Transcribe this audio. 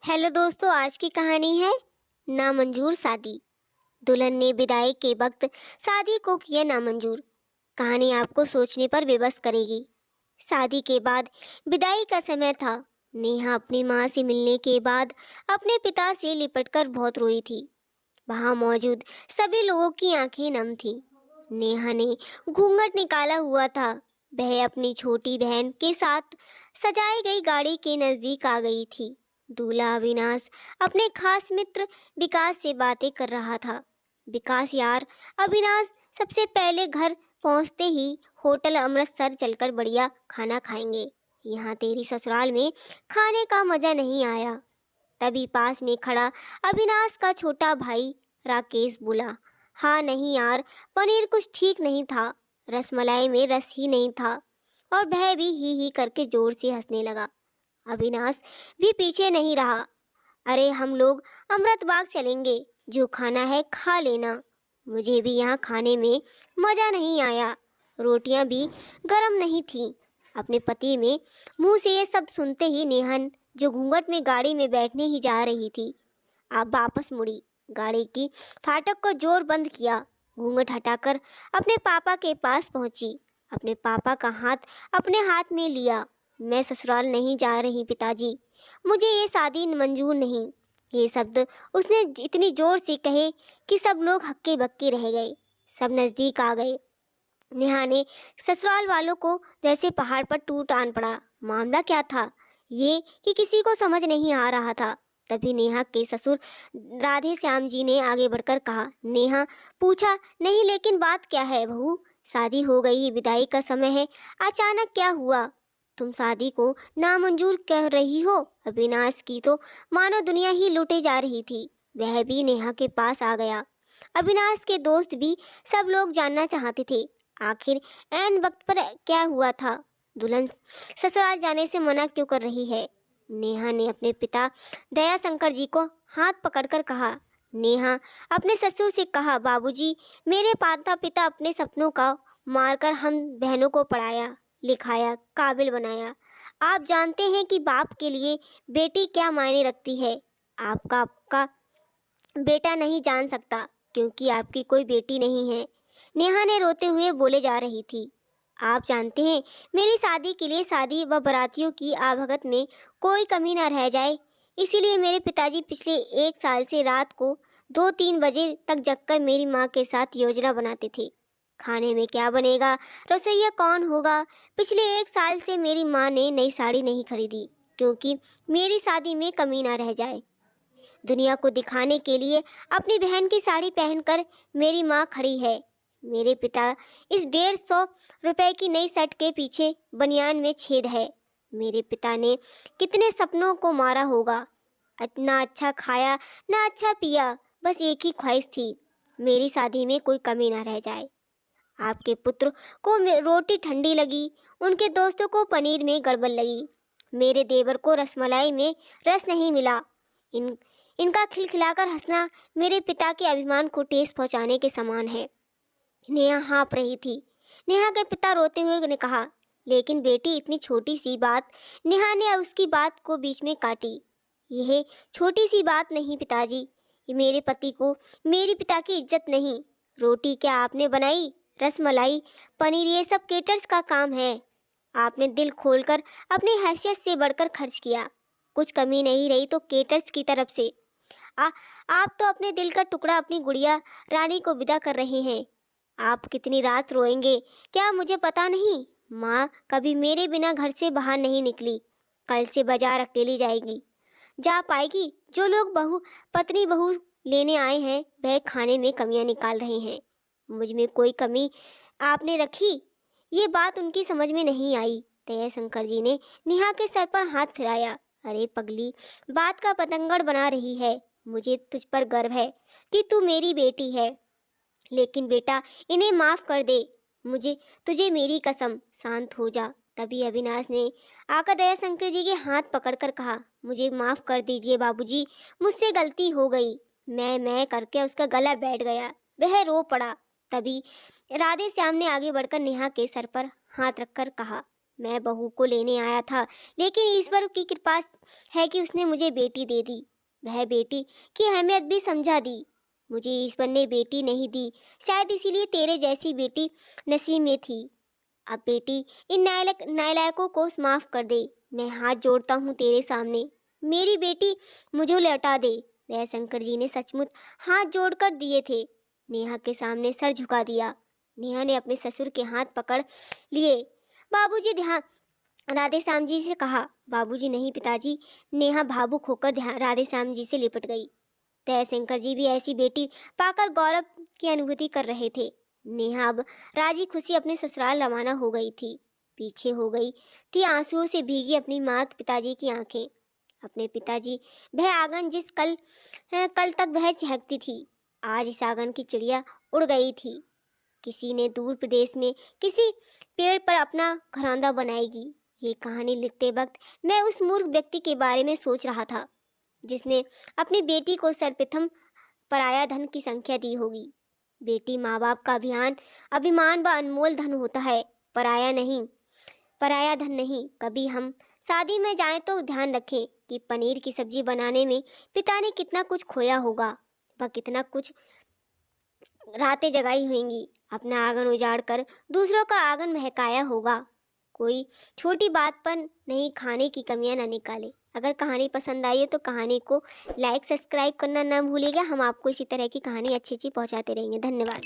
Hello दोस्तों, आज की कहानी है नामंजूर शादी। दुल्हन ने विदाई के वक्त शादी को किया नामंजूर। कहानी आपको सोचने पर विवश करेगी। शादी के बाद विदाई का समय था। नेहा अपनी माँ से मिलने के बाद अपने पिता से लिपटकर बहुत रोई थी। वहां मौजूद सभी लोगों की आंखें नम थीं। नेहा ने घूंघट निकाला हुआ था। वह अपनी छोटी बहन के साथ सजाई गई गाड़ी के नजदीक आ गई थी। दूल्हा अविनाश अपने खास मित्र विकास से बातें कर रहा था। विकास यार, अविनाश सबसे पहले घर पहुंचते ही होटल अमृतसर चलकर बढ़िया खाना खाएंगे। यहाँ तेरी ससुराल में खाने का मजा नहीं आया। तभी पास में खड़ा अविनाश का छोटा भाई राकेश बोला, हाँ नहीं यार, पनीर कुछ ठीक नहीं था, रसमलाई में रस ही नहीं था। और वह भी ही करके जोर से हंसने लगा। अविनाश भी पीछे नहीं रहा। अरे हम लोग अमृत बाग चलेंगे, जो खाना है खा लेना। मुझे भी यहाँ खाने में मज़ा नहीं आया, रोटियाँ भी गरम नहीं थीं। अपने पति में मुंह से ये सब सुनते ही नेहन, जो घूंघट में गाड़ी में बैठने ही जा रही थी, अब वापस मुड़ी। गाड़ी की फाटक को जोर बंद किया, घूंघट हटाकर अपने पापा के पास पहुंची। अपने पापा का हाथ अपने हाथ में लिया। मैं ससुराल नहीं जा रही पिताजी, मुझे ये शादी मंजूर नहीं। ये शब्द उसने इतनी जोर से कहे कि सब लोग हक्के बक्के रह गए। सब नज़दीक आ गए। नेहा ने ससुराल वालों को जैसे पहाड़ पर टूट आन पड़ा। मामला क्या था ये कि किसी को समझ नहीं आ रहा था। तभी नेहा के ससुर राधे श्याम जी ने आगे बढ़कर कहा, नेहा पूछा, नहीं लेकिन बात क्या है बहू? शादी हो गई, विदाई का समय है, अचानक क्या हुआ? तुम शादी को नामंजूर कह रही हो? अविनाश की तो मानो दुनिया ही लूटे जा रही थी। वह भी नेहा के पास आ गया। अविनाश के दोस्त भी सब लोग जानना चाहते थे, आखिर ऐन वक्त पर क्या हुआ था? दुल्हन ससुराल जाने से मना क्यों कर रही है? नेहा ने अपने पिता दया शंकर जी को हाथ पकड़कर कहा। नेहा अपने ससुर से कहा, बाबूजी, मेरे माता पिता अपने सपनों का मारकर हम बहनों को पढ़ाया लिखाया, काबिल बनाया। आप जानते हैं कि बाप के लिए बेटी क्या मायने रखती है। आपका बेटा नहीं जान सकता, क्योंकि आपकी कोई बेटी नहीं है। नेहा ने रोते हुए बोले जा रही थी। आप जानते हैं, मेरी शादी के लिए शादी व बारातियों की आवभगत में कोई कमी न रह जाए, इसीलिए मेरे पिताजी पिछले 1 साल से रात को 2-3 बजे तक जगकर मेरी माँ के साथ योजना बनाते थे। खाने में क्या बनेगा, रसोइया कौन होगा। पिछले 1 साल से मेरी माँ ने नई साड़ी नहीं खरीदी, क्योंकि मेरी शादी में कमी ना रह जाए। दुनिया को दिखाने के लिए अपनी बहन की साड़ी पहनकर मेरी माँ खड़ी है। मेरे पिता इस 150 रुपए की नई शर्ट के पीछे बनियान में छेद है। मेरे पिता ने कितने सपनों को मारा होगा। ना अच्छा खाया ना अच्छा पिया, बस एक ही ख्वाहिश थी, मेरी शादी में कोई कमी ना रह जाए। आपके पुत्र को रोटी ठंडी लगी, उनके दोस्तों को पनीर में गड़बड़ लगी, मेरे देवर को रसमलाई में रस नहीं मिला। इनका खिलखिलाकर हंसना मेरे पिता के अभिमान को ठेस पहुंचाने के समान है। नेहा हाँफ रही थी। नेहा के पिता रोते हुए ने कहा, लेकिन बेटी, इतनी छोटी सी बात। नेहा ने उसकी बात को बीच में काटी। यह छोटी सी बात नहीं पिताजी, ये मेरे पति को मेरी पिता की इज्जत नहीं। रोटी क्या आपने बनाई? रसमलाई, पनीर, ये सब केटर्स का काम है। आपने दिल खोलकर अपनी हैसियत से बढ़कर खर्च किया, कुछ कमी नहीं रही तो केटर्स की तरफ से। आ, आप तो अपने दिल का टुकड़ा अपनी गुड़िया रानी को विदा कर रहे हैं। आप कितनी रात रोएंगे क्या मुझे पता नहीं। माँ कभी मेरे बिना घर से बाहर नहीं निकली, कल से बाजार अकेली जाएगी, जा पाएगी। जो लोग पत्नी बहू लेने आए हैं वह खाने में कमियां निकाल रहे हैं, मुझ में कोई कमी आपने रखी? ये बात उनकी समझ में नहीं आई। दया शंकर जी ने नेहा के सर पर हाथ फिराया। अरे पगली, बात का पतंगड़ बना रही है। मुझे तुझ पर गर्व है कि तू मेरी बेटी है, लेकिन बेटा इन्हें माफ कर दे। मुझे तुझे मेरी कसम, शांत हो जा। तभी अविनाश ने आकर दया शंकर जी के हाथ पकड़कर कहा, मुझे माफ कर दीजिए बाबूजी, मुझसे गलती हो गई। मैं करके उसका गला बैठ गया, वह रो पड़ा। तभी राधे श्याम ने आगे बढ़कर नेहा के सर पर हाथ रखकर कहा, मैं बहू को लेने आया था, लेकिन ईश्वर की कृपा है कि उसने मुझे बेटी दे दी। वह बेटी की अहमियत भी समझा दी। मुझे ईश्वर ने बेटी नहीं दी, शायद इसीलिए तेरे जैसी बेटी नसीब में थी। अब बेटी इन नालायकों को माफ कर दे। मैं हाथ जोड़ता हूँ तेरे सामने, मेरी बेटी मुझे लौटा दे। वह शंकर जी ने सचमुच हाथ जोड़कर दिए थे। नेहा के सामने सर झुका दिया। नेहा ने अपने ससुर के हाथ पकड़ लिए। बाबूजी ध्यान राधे श्याम जी से कहा। बाबूजी नहीं पिताजी। नेहा भावुक होकर राधे श्याम जी से लिपट गई। दयाशंकर जी भी ऐसी बेटी पाकर गौरव की अनुभूति कर रहे थे। नेहा अब राजी खुशी अपने ससुराल रवाना हो गई थी। पीछे हो गई थी आंसुओं से भीगी अपनी माँ पिताजी की आंखें। अपने पिताजी वह आंगन जिस कल तक वह चहकती थी, आज इस आंगन की चिड़िया उड़ गई थी। किसी ने दूर प्रदेश में किसी पेड़ पर अपना घरौंदा बनाएगी। ये कहानी लिखते वक्त मैं उस मूर्ख व्यक्ति के बारे में सोच रहा था जिसने अपनी बेटी को सर्वप्रथम पराया धन की संख्या दी होगी। बेटी माँ बाप का अभिमान व अनमोल धन होता है, पराया नहीं, पराया धन नहीं। कभी हम शादी में जाएं तो ध्यान रखें कि पनीर की सब्जी बनाने में पिता ने कितना कुछ खोया होगा, वह कितना कुछ रातें जगाई होंगी, अपना आंगन उजाड़ कर दूसरों का आंगन महकाया होगा। कोई छोटी बात पर नहीं खाने की कमियां न निकाले। अगर कहानी पसंद आई है तो कहानी को लाइक सब्सक्राइब करना ना भूलिएगा। हम आपको इसी तरह की कहानी अच्छी अच्छी पहुंचाते रहेंगे। धन्यवाद।